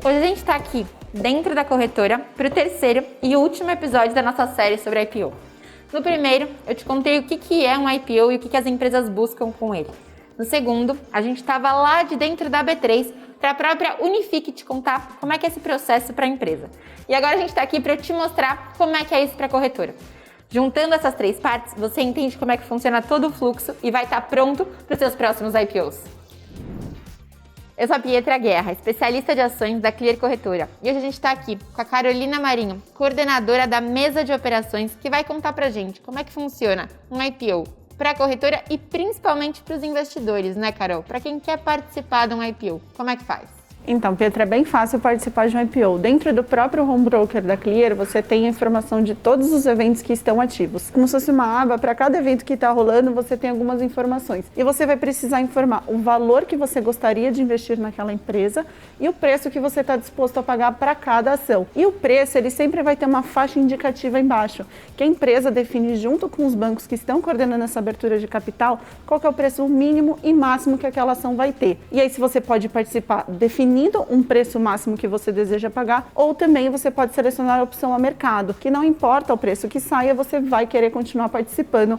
Hoje a gente está aqui dentro da corretora para o terceiro e último episódio da nossa série sobre IPO. No primeiro, eu te contei o que é um IPO e o que as empresas buscam com ele. No segundo, a gente estava lá de dentro da B3 para a própria Unifique te contar como é que é esse processo para a empresa. E agora a gente está aqui para te mostrar como é que é isso para a corretora. Juntando essas três partes, você entende como é que funciona todo o fluxo e vai estar pronto para os seus próximos IPOs. Eu sou a Pietra Guerra, especialista de ações da Clear Corretora. E hoje a gente está aqui com a Carolina Marinho, coordenadora da mesa de operações, que vai contar pra gente como é que funciona um IPO para a corretora e principalmente para os investidores, né, Carol? Para quem quer participar de um IPO, como é que faz? Então, Pietra, é bem fácil participar de um IPO. Dentro do próprio home broker da Clear, você tem a informação de todos os eventos que estão ativos. Como se fosse uma aba, para cada evento que está rolando, você tem algumas informações. E você vai precisar informar o valor que você gostaria de investir naquela empresa e o preço que você está disposto a pagar para cada ação. E o preço, ele sempre vai ter uma faixa indicativa embaixo, que a empresa define junto com os bancos que estão coordenando essa abertura de capital, qual que é o preço mínimo e máximo que aquela ação vai ter. E aí, se você pode participar definindo um preço máximo que você deseja pagar, ou também você pode selecionar a opção a mercado, que não importa o preço que saia, você vai querer continuar participando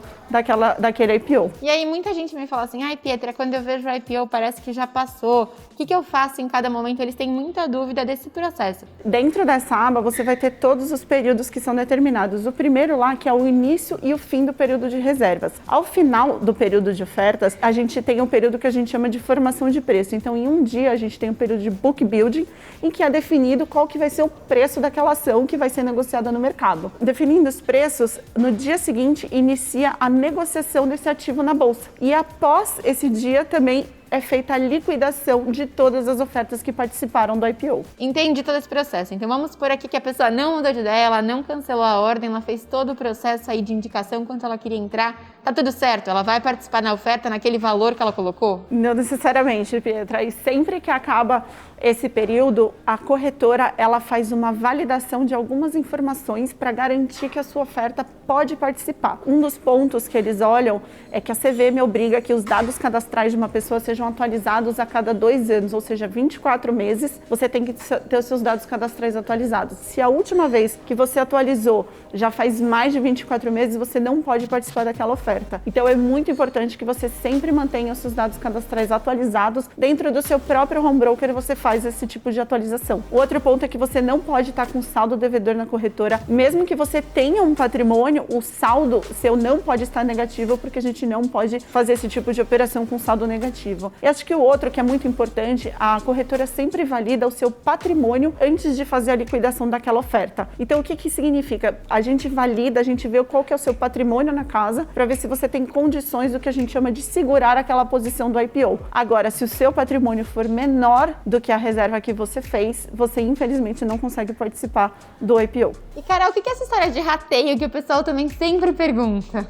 daquele IPO. E aí muita gente me fala assim, ai Pietra, quando eu vejo o IPO parece que já passou, o que eu faço em cada momento? Eles têm muita dúvida desse processo. Dentro dessa aba você vai ter todos os períodos que são determinados. O primeiro lá, que é o início e o fim do período de reservas. Ao final do período de ofertas, a gente tem um período que a gente chama de formação de preço. Então, em um dia, a gente tem um período de book building, em que é definido qual que vai ser o preço daquela ação que vai ser negociada no mercado. Definindo os preços, no dia seguinte, inicia a negociação desse ativo na bolsa. E após esse dia também é feita a liquidação de todas as ofertas que participaram do IPO. Entendi todo esse processo. Então vamos supor aqui que a pessoa não mudou de ideia, ela não cancelou a ordem, ela fez todo o processo aí de indicação quanto ela queria entrar. Tá tudo certo? Ela vai participar na oferta naquele valor que ela colocou? Não necessariamente, Pietra. E sempre que acaba esse período, a corretora ela faz uma validação de algumas informações para garantir que a sua oferta pode participar. Um dos pontos que eles olham é que a CVM obriga que os dados cadastrais de uma pessoa sejam atualizados a cada 2 anos, ou seja, 24 meses, você tem que ter os seus dados cadastrais atualizados. Se a última vez que você atualizou já faz mais de 24 meses, você não pode participar daquela oferta. Então é muito importante que você sempre mantenha os seus dados cadastrais atualizados. Dentro do seu próprio home broker você faz esse tipo de atualização. O outro ponto é que você não pode estar com saldo devedor na corretora, mesmo que você tenha um patrimônio, o saldo seu não pode estar negativo, porque a gente não pode fazer esse tipo de operação com saldo negativo. E acho que o outro que é muito importante, a corretora sempre valida o seu patrimônio antes de fazer a liquidação daquela oferta. Então o que significa? A gente valida, a gente vê qual que é o seu patrimônio na casa para ver se você tem condições do que a gente chama de segurar aquela posição do IPO. Agora, se o seu patrimônio for menor do que a reserva que você fez, você infelizmente não consegue participar do IPO. E Carol, o que é essa história de rateio que o pessoal também sempre pergunta?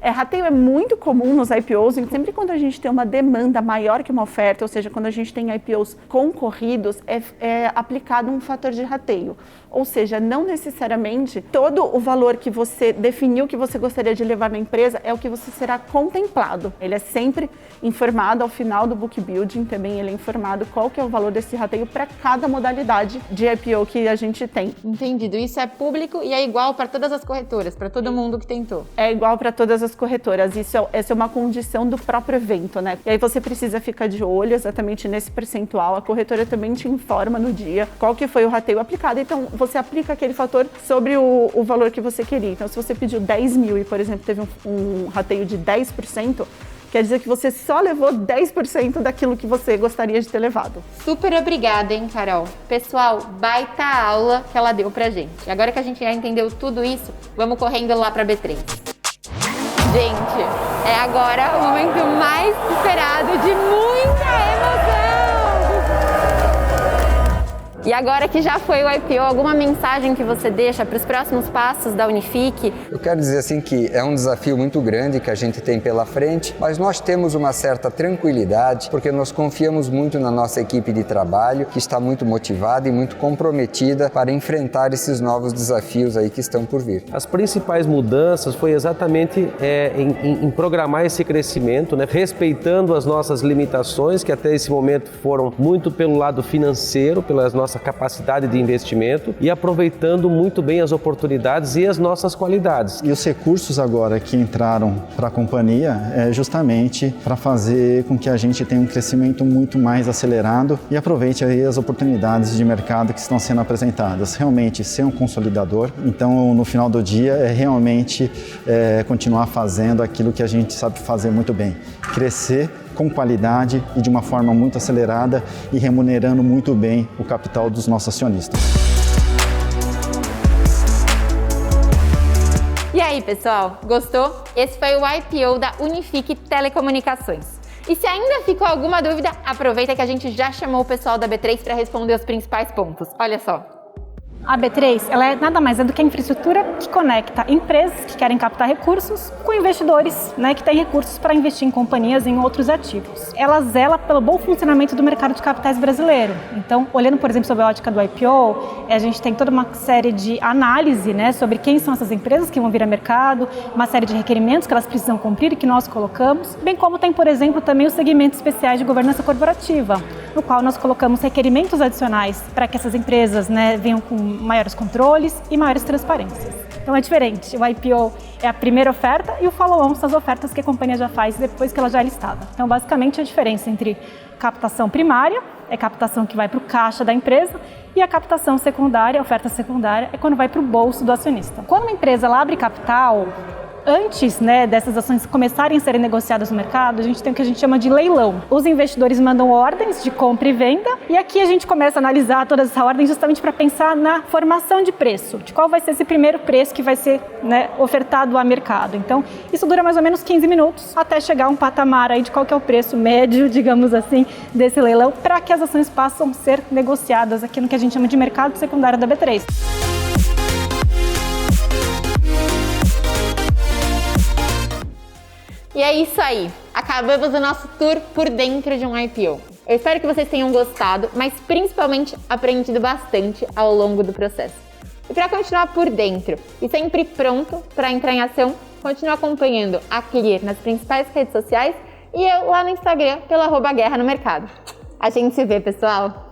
Rateio é muito comum nos IPOs, e sempre quando a gente tem uma demanda maior que uma oferta, ou seja, quando a gente tem IPOs concorridos, é aplicado um fator de rateio. Ou seja, não necessariamente todo o valor que você definiu que você gostaria de levar na empresa é o que você será contemplado. Ele é sempre informado ao final do book building, também ele é informado qual que é o valor desse rateio para cada modalidade de IPO que a gente tem. Entendido. Isso é público e é igual para todas as corretoras, para todo mundo que tentou. É igual para todas as corretoras. Essa é uma condição do próprio evento, né? E aí você precisa ficar de olho exatamente nesse percentual. A corretora também te informa no dia qual que foi o rateio aplicado. Então, você aplica aquele fator sobre o valor que você queria. Então, se você pediu 10 mil e, por exemplo, teve um rateio de 10%, quer dizer que você só levou 10% daquilo que você gostaria de ter levado. Super obrigada, hein, Carol? Pessoal, baita aula que ela deu pra gente. Agora que a gente já entendeu tudo isso, vamos correndo lá pra B3. Gente, é agora o momento mais esperado de muita emoção! E agora que já foi o IPO, alguma mensagem que você deixa para os próximos passos da Unifique? Eu quero dizer assim que é um desafio muito grande que a gente tem pela frente, mas nós temos uma certa tranquilidade porque nós confiamos muito na nossa equipe de trabalho, que está muito motivada e muito comprometida para enfrentar esses novos desafios aí que estão por vir. As principais mudanças foi exatamente em programar esse crescimento, né? Respeitando as nossas limitações, que até esse momento foram muito pelo lado financeiro, pelas nossas nossa capacidade de investimento e aproveitando muito bem as oportunidades e as nossas qualidades. E os recursos agora que entraram para a companhia é justamente para fazer com que a gente tenha um crescimento muito mais acelerado e aproveite aí as oportunidades de mercado que estão sendo apresentadas. Realmente ser um consolidador, então no final do dia é realmente continuar fazendo aquilo que a gente sabe fazer muito bem, crescer com qualidade e de uma forma muito acelerada e remunerando muito bem o capital dos nossos acionistas. E aí, pessoal, gostou? Esse foi o IPO da Unifique Telecomunicações. E se ainda ficou alguma dúvida, aproveita que a gente já chamou o pessoal da B3 para responder os principais pontos. Olha só. A B3, ela é nada mais do que a infraestrutura que conecta empresas que querem captar recursos com investidores, que têm recursos para investir em companhias e em outros ativos. Ela zela pelo bom funcionamento do mercado de capitais brasileiro. Então, olhando, por exemplo, sobre a ótica do IPO, a gente tem toda uma série de análise, sobre quem são essas empresas que vão vir a mercado, uma série de requerimentos que elas precisam cumprir e que nós colocamos, bem como tem, por exemplo, também os segmentos especiais de governança corporativa, no qual nós colocamos requerimentos adicionais para que essas empresas venham com maiores controles e maiores transparências. Então é diferente, o IPO é a primeira oferta e o follow-on são as ofertas que a companhia já faz depois que ela já é listada. Então basicamente a diferença entre captação primária, é captação que vai para o caixa da empresa, e a captação secundária, a oferta secundária, é quando vai para o bolso do acionista. Quando uma empresa ela abre capital, antes dessas ações começarem a serem negociadas no mercado, a gente tem o que a gente chama de leilão. Os investidores mandam ordens de compra e venda e aqui a gente começa a analisar toda essa ordem justamente para pensar na formação de preço, de qual vai ser esse primeiro preço que vai ser ofertado ao mercado. Então, isso dura mais ou menos 15 minutos até chegar a um patamar aí de qual que é o preço médio, digamos assim, desse leilão, para que as ações passem a ser negociadas aqui no que a gente chama de mercado secundário da B3. E é isso aí, acabamos o nosso tour por dentro de um IPO. Eu espero que vocês tenham gostado, mas principalmente aprendido bastante ao longo do processo. E para continuar por dentro e sempre pronto para entrar em ação, continue acompanhando a Clear nas principais redes sociais e eu lá no Instagram pelo @guerra no mercado. A gente se vê, pessoal!